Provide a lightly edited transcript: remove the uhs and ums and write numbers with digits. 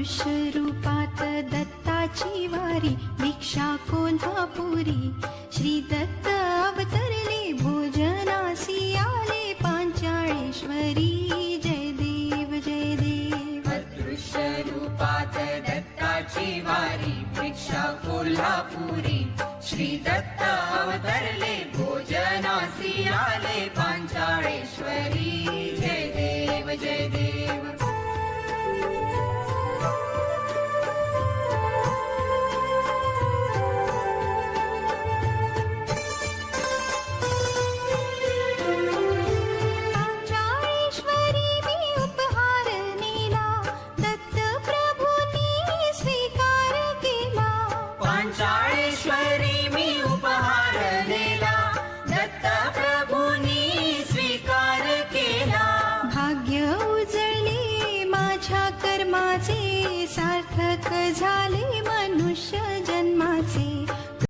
मनुष्य रूपात दत्ताची वारी, भिक्षा कोल्हापुरी श्री दत्त अवतरले, भोजनासी आले पांचाळेश्वरी. जय देव जय देव. अदृश्य रूपात दत्ताची वारी, भिक्षा कोल्हापुरी श्री दत्त अवतरले, भोजनासी आले पांचाळेश्वरी. जय देव जय देव. पांचाळेश्वरी मी उपहार नेला, दत्त प्रभूंनी स्वीकार केला. भाग्य उजळले माझ्या कर्माचे, सार्थक झाले मनुष्य जन्माचे.